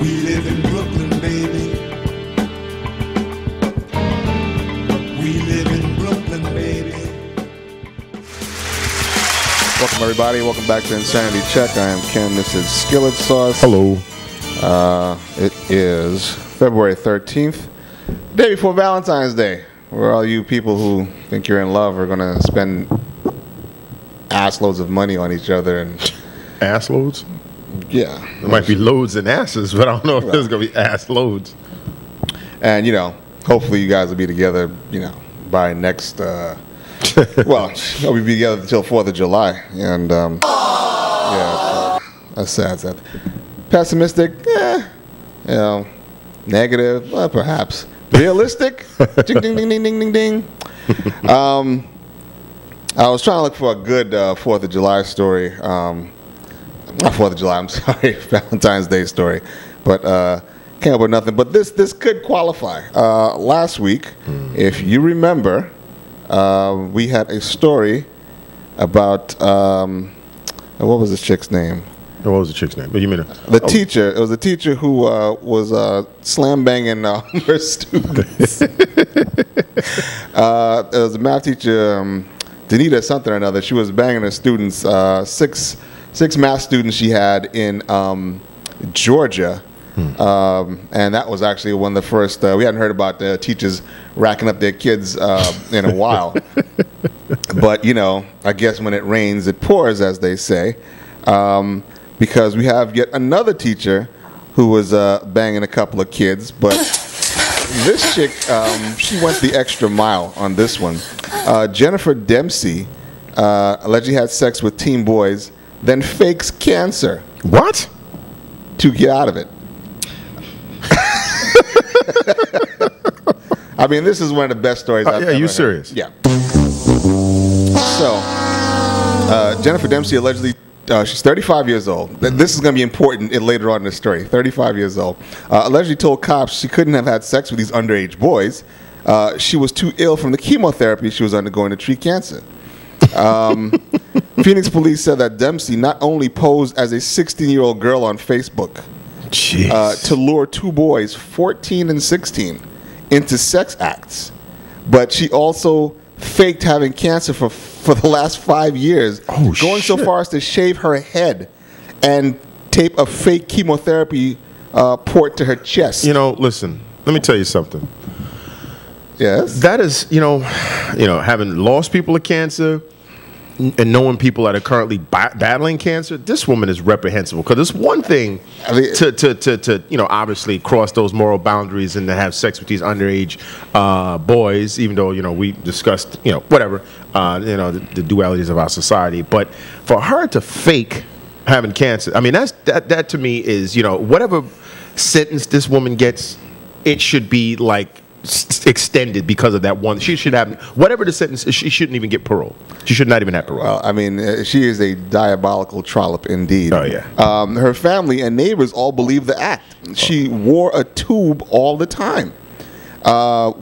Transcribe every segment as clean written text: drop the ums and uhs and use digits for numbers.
We live in Brooklyn, baby. We live in Brooklyn, baby. Welcome, everybody. Welcome back to Insanity Check. I am Ken. This is Skillet Sauce. Hello. It is February 13th, day before Valentine's Day, where all you people who think you're in love are going to spend ass loads of money on each other. And Ass loads? yeah. There might be loads and asses, but I don't know if there's going to be ass loads. And, hopefully you guys will be together, by next, well, we'll be together until 4th of July. And, yeah, that's sad. Pessimistic, negative, well, perhaps. Realistic, ding, ding, ding, ding, ding, ding, ding. I was trying to look for a good 4th of July story. Not 4th of July, I'm sorry, Valentine's Day story. But came up with nothing. But this could qualify. Last week, if you remember, we had a story about, what was this chick's name? What was the chick's name? What do you mean? Teacher. It was a teacher who was slam banging her students. It was a math teacher, Danita something or another. She was banging her students. Six math students she had in Georgia. And that was actually one of the first. We hadn't heard about the teachers racking up their kids in a while. But, I guess when it rains, it pours, as they say. Because we have yet another teacher who was banging a couple of kids. But this chick, she went the extra mile on this one. Jennifer Dempsey allegedly had sex with teen boys, then fakes cancer. What? To get out of it. I mean, this is one of the best stories I've ever heard. Are you serious? Yeah. So, Jennifer Dempsey allegedly, she's 35 years old. This is going to be important later on in the story. 35 years old. Allegedly told cops she couldn't have had sex with these underage boys. She was too ill from the chemotherapy she was undergoing to treat cancer. Phoenix police said that Dempsey not only posed as a 16-year-old girl on Facebook to lure two boys, 14 and 16, into sex acts, but she also faked having cancer for the last 5 years, going so far as to shave her head and tape a fake chemotherapy port to her chest. Listen, let me tell you something. Yes? That is, having lost people to cancer and knowing people that are currently battling cancer, this woman is reprehensible. Because it's one thing to obviously cross those moral boundaries and to have sex with these underage boys, even though, we discussed, whatever, the dualities of our society. But for her to fake having cancer, I mean, that to me is, whatever sentence this woman gets, it should be like extended because of that one. She should have, whatever the sentence is, she shouldn't even get parole. She should not even have parole. Well, I mean, she is a diabolical trollop indeed. Oh, yeah. Her family and neighbors all believe the act. She wore a tube all the time.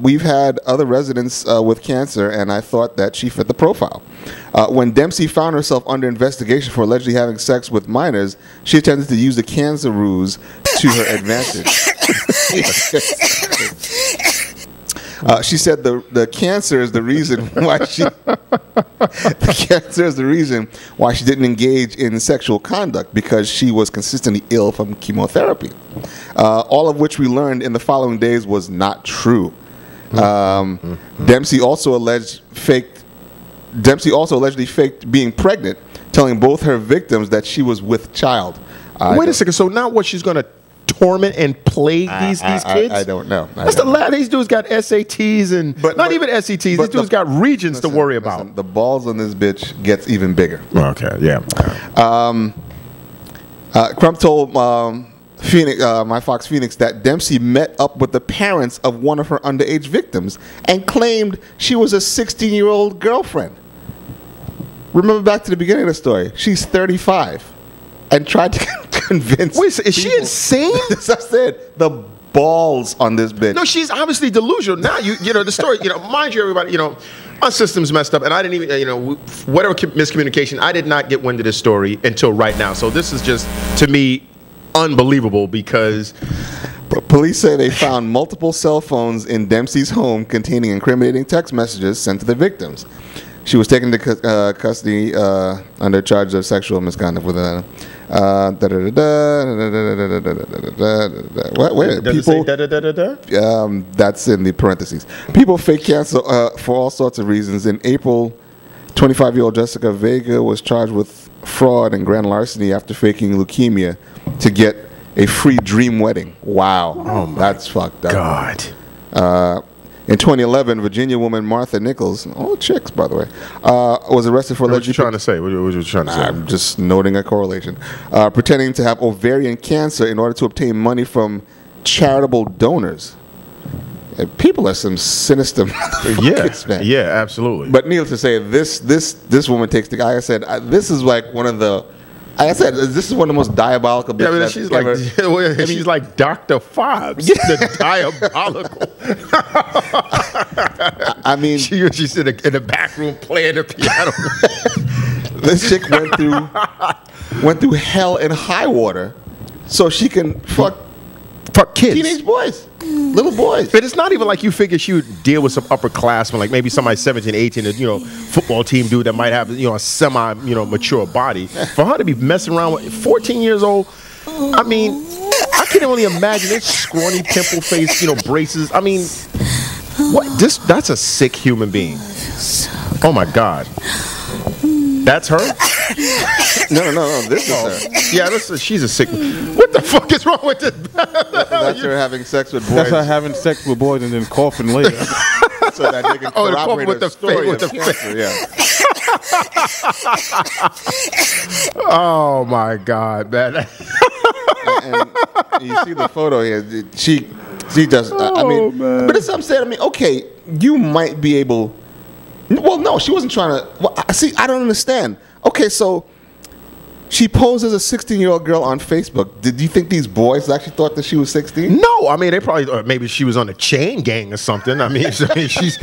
We've had other residents with cancer, and I thought that she fit the profile. When Dempsey found herself under investigation for allegedly having sex with minors, she attempted to use the cancer ruse to her advantage. She said the cancer is the reason why she didn't engage in sexual conduct, because she was consistently ill from chemotherapy. All of which we learned in the following days was not true. Dempsey also allegedly faked being pregnant, telling both her victims that she was with child. Wait a second. So now what, she's going to torment and plague these kids? I don't know. These dudes got SATs and even SATs. These dudes got regions to worry about. The balls on this bitch gets even bigger. Okay, yeah. Crump told my Fox Phoenix that Dempsey met up with the parents of one of her underage victims and claimed she was a 16-year-old girlfriend. Remember back to the beginning of the story. She's 35 and tried to convince. Wait, is she insane? As I said, the balls on this bitch. No, she's obviously delusional. Now, the story, mind you, everybody, my system's messed up, and I didn't even, whatever miscommunication, I did not get wind of this story until right now. So this is just, to me, unbelievable because police say they found multiple cell phones in Dempsey's home containing incriminating text messages sent to the victims. She was taken to custody under charge of sexual misconduct with a. Wait, does people, it say da-da-da-da-da? that's in the parentheses. People fake cancer for all sorts of reasons. In April, 25-year-old Jessica Vega was charged with fraud and grand larceny after faking leukemia to get a free dream wedding. Wow. Oh, that's fucked up. God. In 2011, Virginia woman Martha Nichols, all chicks, by the way, was arrested for What allegedly... you trying to say? What you trying to say? I'm just noting a correlation. Pretending to have ovarian cancer in order to obtain money from charitable donors. People are some sinister motherfuckers, man. Yeah, absolutely. But needless to say, this woman takes the... Like I said, this is like one of the... Like I said, this is one of the most diabolical bitches. Yeah, I mean, she's like, ever. she's like Dr. Fobbs, the diabolical. I mean, she's in the back room playing the piano. This chick went through hell and high water so she can fuck kids, teenage boys, little boys. But it's not even like you figure she would deal with some upperclassmen, like maybe somebody 17, 18, football team dude that might have, a semi, mature body. For her to be messing around with 14 years old, I mean, I can only imagine this scrawny pimple face, braces. I mean, that's a sick human being. Oh my God. That's her? No. This is her. Yeah, she's a sick. What the fuck is wrong with this? That's her having sex with boys. That's her having sex with boys and then coughing later. So that they can corroborate with her the story with of the cancer. Yeah. Oh my God, man. And you see the photo here. She just. I mean, man. but it's what I'm saying. I mean, okay, you might be able. Well, no, she wasn't trying to. Well, see, I don't understand. Okay, so she posed as a 16-year-old girl on Facebook. Did you think these boys actually thought that she was 16? No, I mean they probably, or maybe she was on a chain gang or something. I mean, she's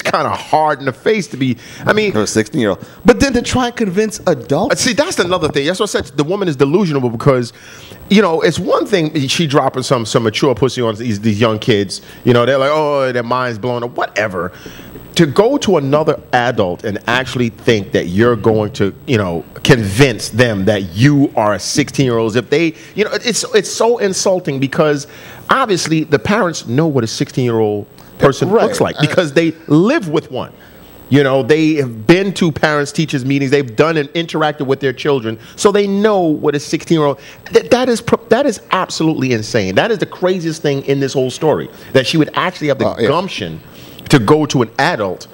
kind of hard in the face to be. I mean, Or a 16-year-old. But then to try and convince adults. see, that's another thing. That's what I said. The woman is delusional because, it's one thing she dropping some mature pussy on these young kids. They're like, oh, their mind's blown up, whatever. To go to another adult and actually think that you're going to, convince them that you are a 16-year-old, if they, it's so insulting because obviously the parents know what a 16-year-old person looks like because they live with one. They have been to parents, teachers meetings. They've done and interacted with their children, so they know what a 16-year-old. That is absolutely insane. That is the craziest thing in this whole story. That she would actually have the gumption to go to an adult.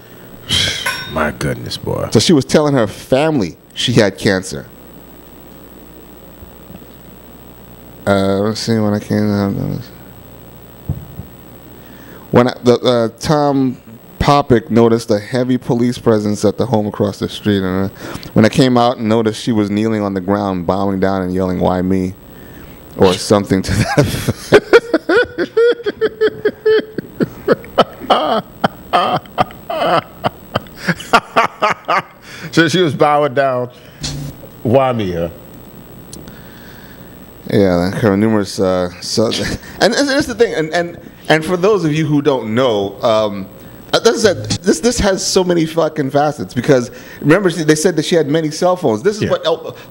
My goodness, boy. So she was telling her family she had cancer. Let's see when I came. When Tom Popick noticed a heavy police presence at the home across the street, and when I came out and noticed she was kneeling on the ground, bowing down and yelling, "Why me?" or something to that effect. So she was bowing down. Why me, huh? Yeah, there are numerous. And that's the thing. And for those of you who don't know, this has so many fucking facets because remember they said that she had many cell phones. This is what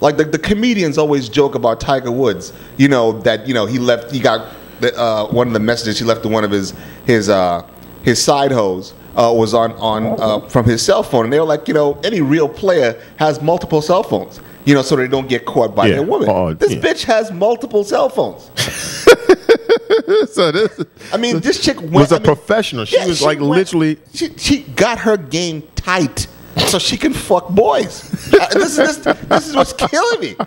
like the comedians always joke about Tiger Woods. That he got one of the messages he left to one of his side hoes. Was on from his cell phone, and they were like, any real player has multiple cell phones, so they don't get caught by their woman. This bitch has multiple cell phones. So this chick was a professional. She was literally. She got her game tight so she can fuck boys. This is what's killing me.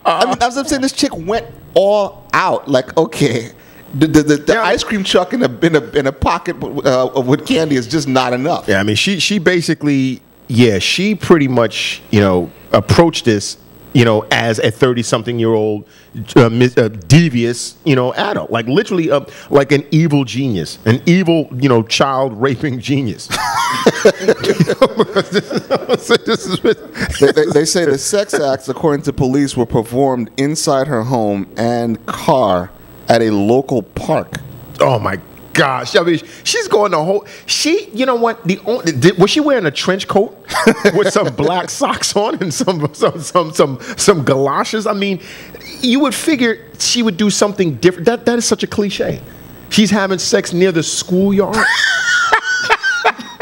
As I'm saying, this chick went all out. Like, okay. The ice cream truck in a pocket with candy is just not enough. Yeah, she basically, she pretty much, approached this, as a 30-something-year-old devious, adult, like literally, like an evil genius, an evil, child raping genius. They say the sex acts, according to police, were performed inside her home and car at a local park. Oh my gosh! I mean, she's going the whole. You know what? Was she wearing a trench coat with some black socks on and some galoshes? I mean, you would figure she would do something different. That is such a cliche. She's having sex near the schoolyard.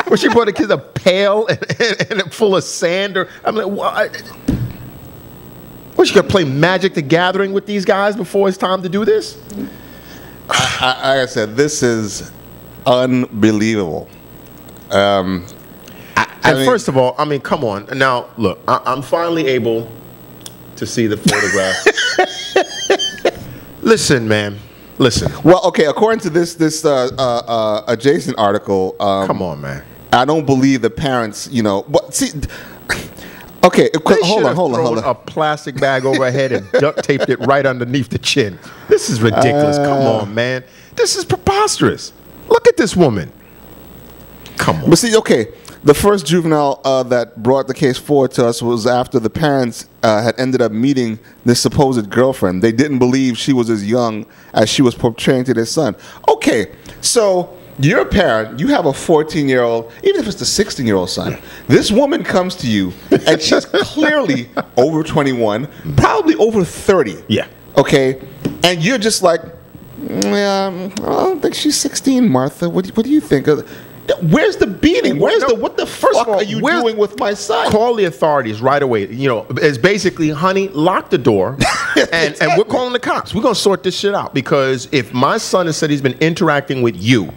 Where she brought the kids a pail and full of sand, or I'm like, what? What, she gonna play Magic the Gathering with these guys before it's time to do this? Like I said, this is unbelievable. First of all, I mean, come on. Now, look, I'm finally able to see the photograph. Listen, man. Listen. Well, okay. According to this adjacent article, come on, man. I don't believe the parents. You know, but see. Okay, hold on. A plastic bag over her head and duct taped it right underneath the chin. This is ridiculous. Come on, man. This is preposterous. Look at this woman. Come on. But see, okay, the first juvenile that brought the case forward to us was after the parents had ended up meeting this supposed girlfriend. They didn't believe she was as young as she was portraying to their son. Okay, so you're a parent, you have a 14-year-old, even if it's the 16-year-old son. This woman comes to you, and she's clearly over 21, probably over 30. Yeah. Okay? And you're just like, I don't think she's 16, Martha. What do you think? Where's the beating? What the fuck are you doing with my son? Call the authorities right away. You know, it's basically, honey, lock the door, and we're calling the cops. We're going to sort this shit out, because if my son has said he's been interacting with you,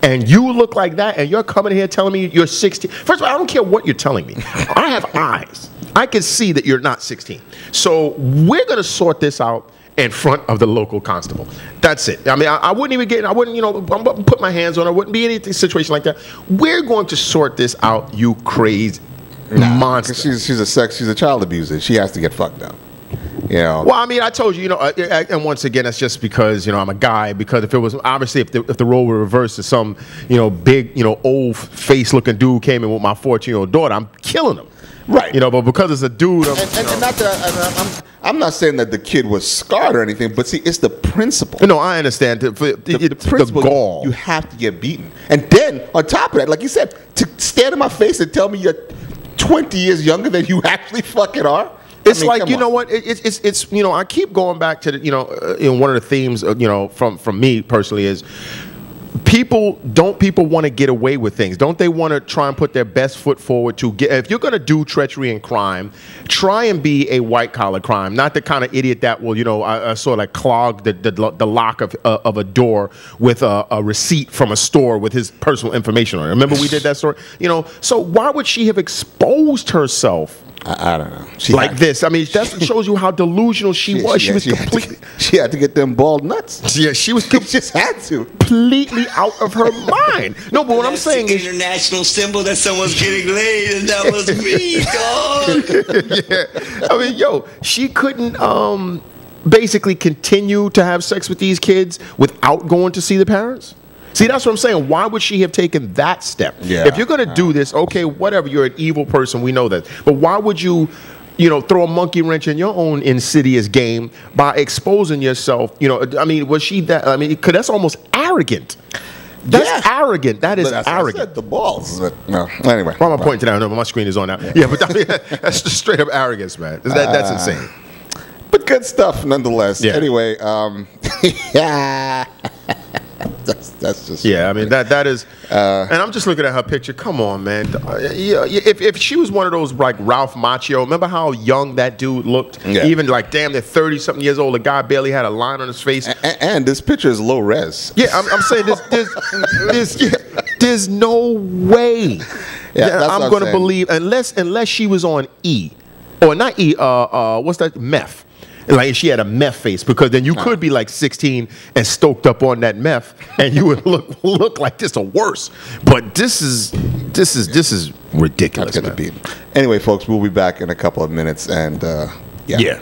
and you look like that, and you're coming here telling me you're 16. First of all, I don't care what you're telling me. I have eyes. I can see that you're not 16. So we're going to sort this out in front of the local constable. That's it. I mean, I wouldn't even put my hands on her. Wouldn't be any situation like that. We're going to sort this out, you crazy monster. She's a child abuser. She has to get fucked up. You know. Well, I mean, I told you, and once again, that's just because, I'm a guy. Because if it was, obviously, if the role were reversed to some, big, old face-looking dude came in with my 14-year-old daughter, I'm killing him. Right. But because it's a dude, I'm not saying that the kid was scarred or anything, but see, it's the principle. No, I understand. The principle, the gall. You have to get beaten. And then, on top of that, like you said, to stand in my face and tell me you're 20 years younger than you actually fucking are. It's like, you know what? It's I keep going back to the, one of the themes, from me personally is people want to get away with things? Don't they want to try and put their best foot forward to get? If you're going to do treachery and crime, try and be a white collar crime, not the kind of idiot that will, sort of like clog the lock of a door with a receipt from a store with his personal information on it. Remember we did that story? So why would she have exposed herself? I don't know. This. I mean, that shows you how delusional she was. She was completely. She had to get them bald nuts. Yeah, she was. Just had to. Completely out of her mind. No, but what I'm saying is, international symbol that someone's getting laid, and that was me, dog. Yeah, I mean, she couldn't basically continue to have sex with these kids without going to see the parents. See, that's what I'm saying. Why would she have taken that step? Yeah. If you're going to do this, okay, whatever, you're an evil person, we know that. But why would you, throw a monkey wrench in your own insidious game by exposing yourself? I mean, was she that? I mean, because that's almost arrogant. That's arrogant. That is arrogant. I said the balls. No, anyway. Why am I pointing to that? No, but my screen is on now. Yeah, but that's just straight up arrogance, man. That's insane. But good stuff nonetheless. Yeah. Anyway, yeah. That's just I mean that is and I'm just looking at her picture. Come on, man. If she was one of those like Ralph Macchio, remember how young that dude looked? Yeah. Even like damn, they're 30-something years old. The guy barely had a line on his face. And this picture is low res. Yeah, I'm saying there's no way I'm going to believe unless she was on E or not E. What's that? Meth. Like she had a meth face, because then you could be like 16 and stoked up on that meth, and you would look like this or worse. But this is ridiculous. Anyway, folks, we'll be back in a couple of minutes, and yeah.